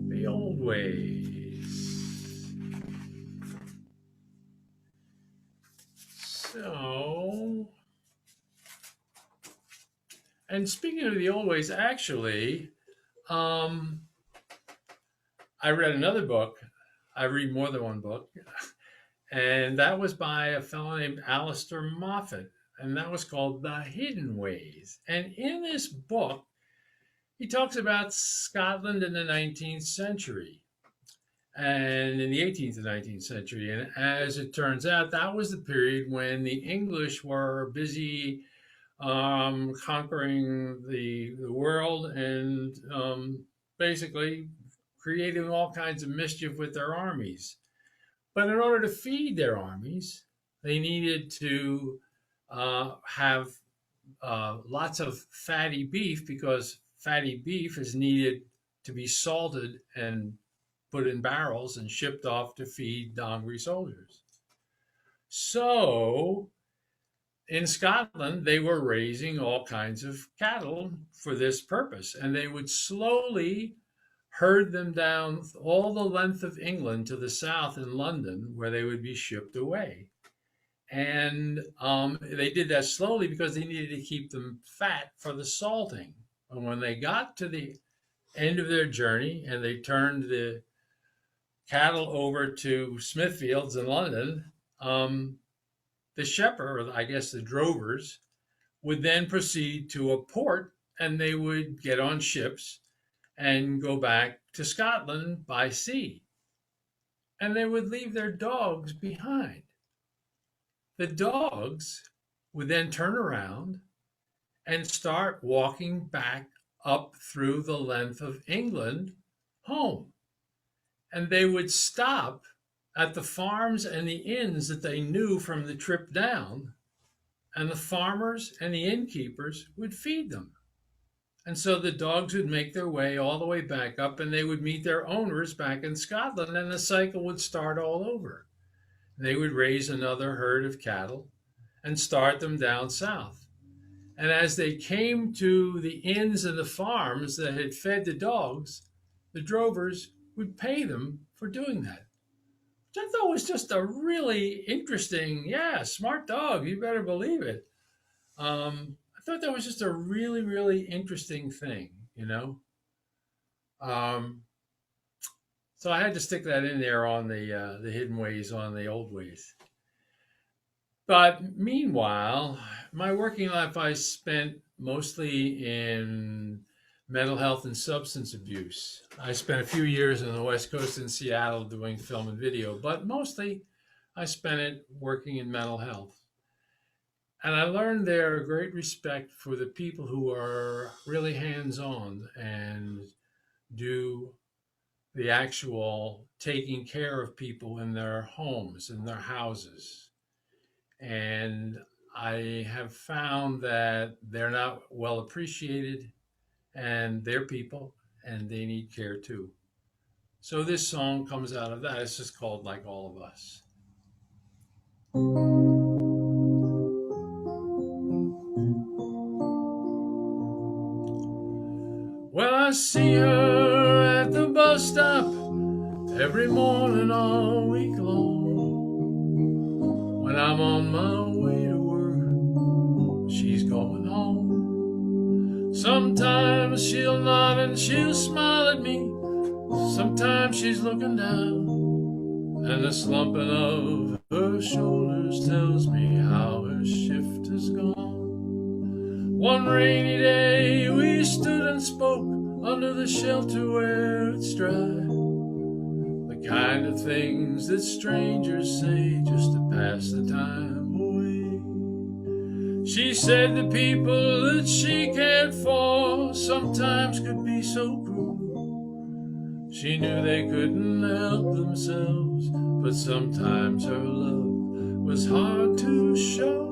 The old ways. So, and speaking of the old ways, actually, I read another book. I read more than one book, and that was by a fellow named Alistair Moffat, and that was called The Hidden Ways. And in this book, he talks about Scotland in the 19th century and in the 18th and 19th century. And as it turns out, that was the period when the English were busy conquering the world and basically creating all kinds of mischief with their armies. But in order to feed their armies, they needed to have lots of fatty beef, because fatty beef is needed to be salted and put in barrels and shipped off to feed the hungry soldiers. So in Scotland, they were raising all kinds of cattle for this purpose, and they would slowly herd them down all the length of England to the south in London, where they would be shipped away. And they did that slowly because they needed to keep them fat for the salting. And when they got to the end of their journey and they turned the cattle over to Smithfields in London, the shepherd, or I guess the drovers, would then proceed to a port, and they would get on ships and go back to Scotland by sea. And they would leave their dogs behind. The dogs would then turn around and start walking back up through the length of England home. And they would stop at the farms and the inns that they knew from the trip down, and the farmers and the innkeepers would feed them. And so the dogs would make their way all the way back up, and they would meet their owners back in Scotland, and the cycle would start all over. They would raise another herd of cattle and start them down south. And as they came to the inns and the farms that had fed the dogs, the drovers would pay them for doing that. Which I thought was just a really interesting, smart dog, you better believe it. I thought that was just a really, really interesting thing, you know. So I had to stick that in there on the hidden ways, on the old ways. But meanwhile, my working life I spent mostly in mental health and substance abuse. I spent a few years on the West Coast in Seattle doing film and video, but mostly I spent it working in mental health. And I learned there a great respect for the people who are really hands-on and do the actual taking care of people in their homes, in their houses. And I have found that they're not well appreciated, and they're people, and they need care too. So this song comes out of that. It's just called Like All of Us. Well, I see her at the bus stop every morning all week long. When I'm on my way to work, she's going home. Sometimes she'll nod and she'll smile at me. Sometimes she's looking down, and the slumping of her shoulders tells me how her shift has gone. One rainy day we stood and spoke under the shelter where it's dry. The kind of things that strangers say just to pass the time away. She said the people that she cared for sometimes could be so cruel. She knew they couldn't help themselves, but sometimes her love was hard to show.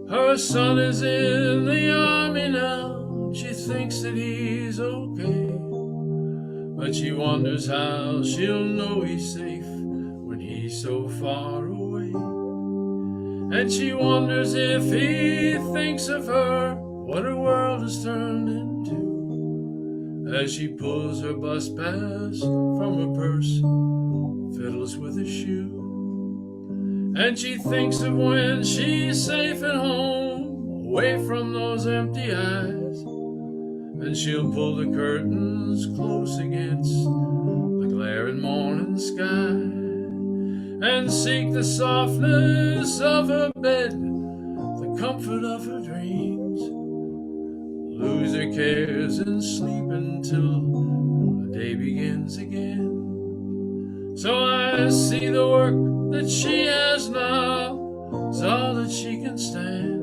Her son is in the army now. She thinks that he's okay, but she wonders how she'll know he's safe when he's so far away. And she wonders if he thinks of her, what her world has turned into, as she pulls her bus pass from her purse, fiddles with her shoe. And she thinks of when she's safe at home, away from those empty eyes, and she'll pull the curtains close against the glaring morning sky, and seek the softness of her bed, the comfort of her dreams, lose her cares and sleep until the day begins again. So I see the work that she has now is all that she can stand,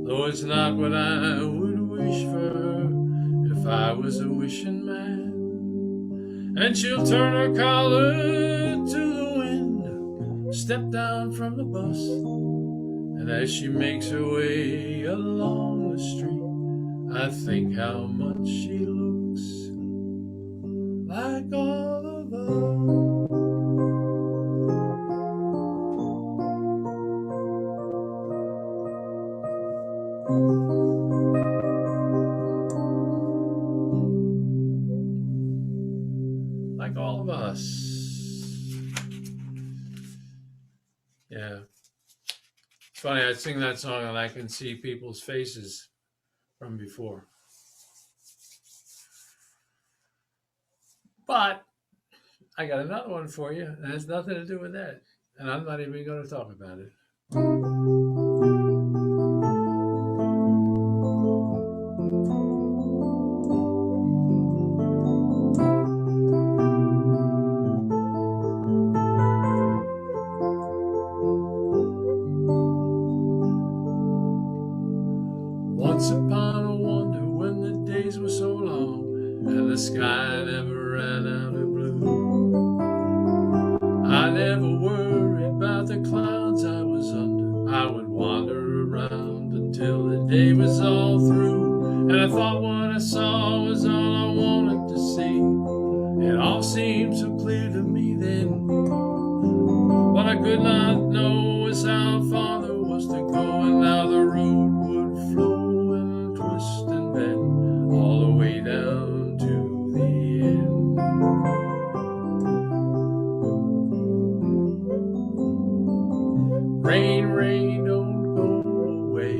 though it's not what I would wish for her if I was a wishing man. And she'll turn her collar to the wind, step down from the bus, and as she makes her way along the street, I think how much she looks like all of us. Like all of us. Yeah. It's funny, I sing that song and I can see people's faces from before. But I got another one for you, and it has nothing to do with that. And I'm not even going to talk about it. Once upon a wonder when the days were so long and the sky never ran out of blue, I never worried about the clouds I was under. I would wander around until the day was all through, and I thought what I saw was all I wanted to see. It all seemed so clear to me then. What I could not know was how far there was to go, and how the road would flow and twist and bend all the way down to the end. Rain, rain, don't go away.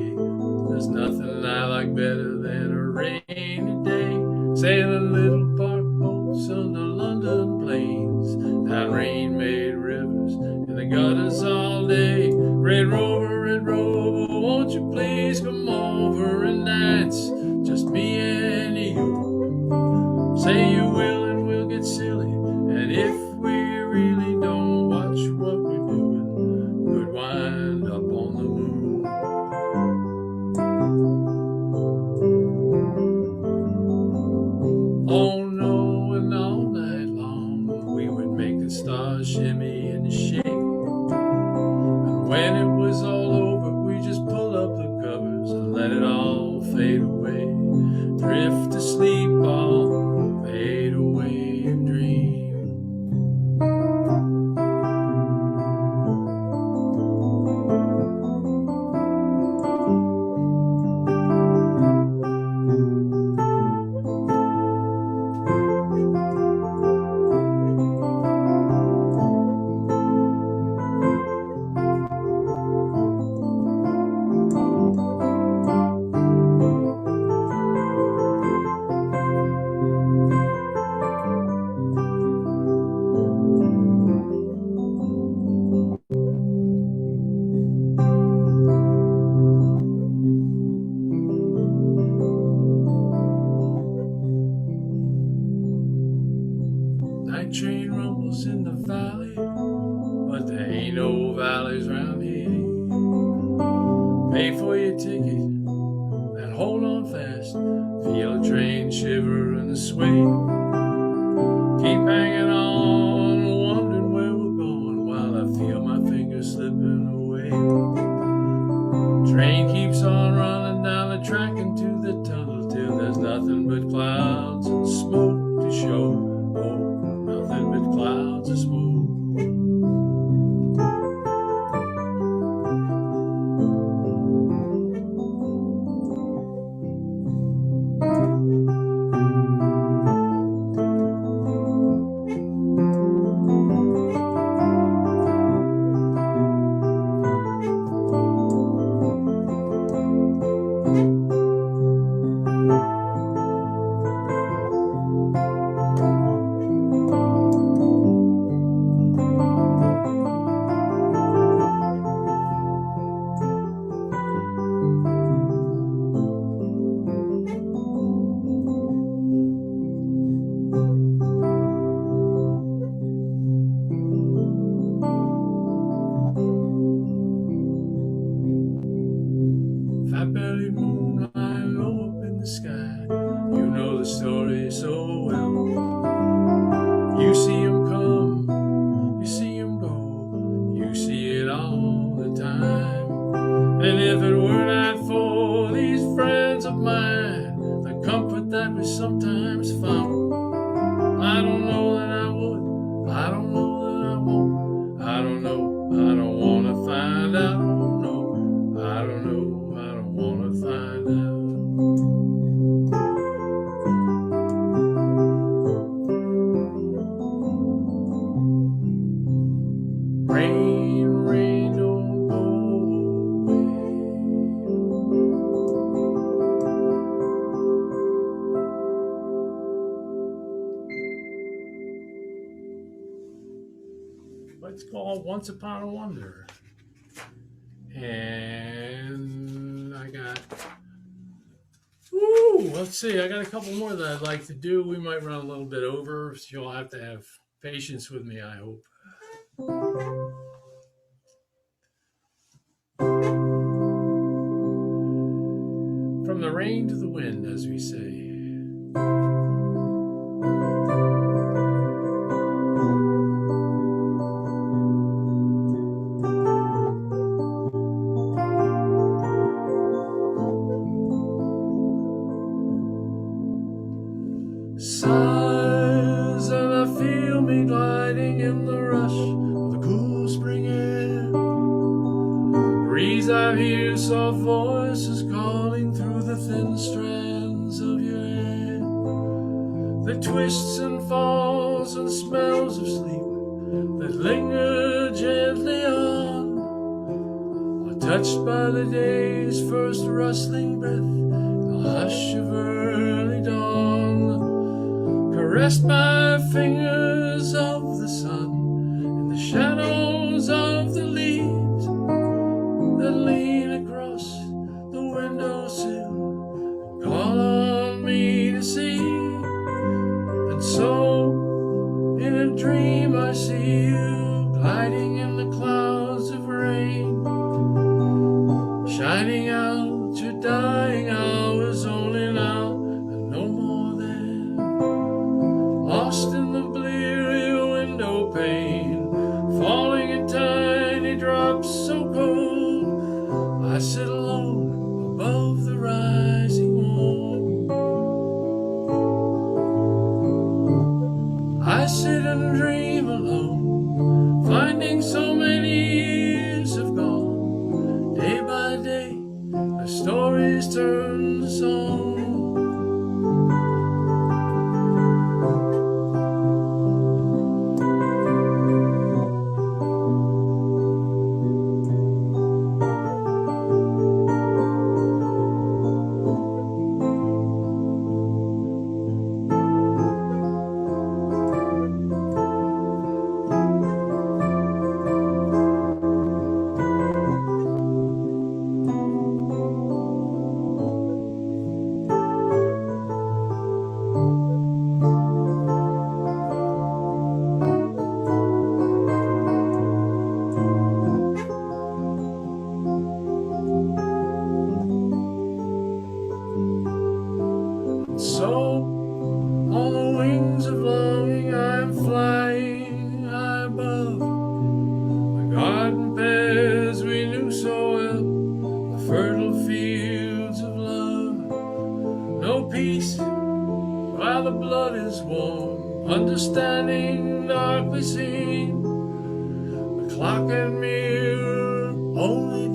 There's nothing I like better than a rainy day. Sailing little park boats on the London plains, down rain-made rivers in the gutters all day. Red Rover, won't you please come over and dance? Just me and you. Say you will and we'll get silly, and if we really don't watch what we're doing, could wind up on the moon. Oh no, and all night long we would make the stars shimmy and shake. And when it was all over, we just pull up the covers and let it all fade away. Drift to sleep, all fade away and dream. Night train rumbles in the valley, but there ain't no valleys round here. Pay for your ticket and hold on fast. Feel the train shiver and the sway. Keep hanging on, wondering where we're going, while I feel my fingers slipping away. Train keeps on running down the track into the tunnel till there's nothing but clouds and smoke to show. sometimes follow. I don't know that I would, I don't know that I won't, I don't know, I don't want to find out, I don't know, I don't know, I don't want to find out. Rain, rain, don't go away. It's called Once Upon a Wonder. And I got, let's see, I got a couple more that I'd like to do. We might run a little bit over, so you'll have to have patience with me, I hope. From the rain to the wind, as we say. Sighs, and I feel me gliding in the rush of the cool spring air. Breeze, I hear soft voices calling through the thin strands of your hair. The twists and falls and smells of sleep that linger gently on are touched by the day's first rustling breath, the hush of early dawn. Caressed by fingers of the sun in the shadows of the leaves that lean across the windowsill and call on me to see. And so, in a dream, I see you gliding in the clouds of rain, shining out your dying hours only now and no more then. Lost in the bleary window pane, falling in tiny drops so cold, I sit alone above the rising moon. I sit and dream alone, finding so many years have gone. Day by day, the stories turn to song. So, on the wings of longing, I'm flying high above the garden paths we knew so well, the fertile fields of love. No peace while the blood is warm, understanding darkly seen, the clock and mirror only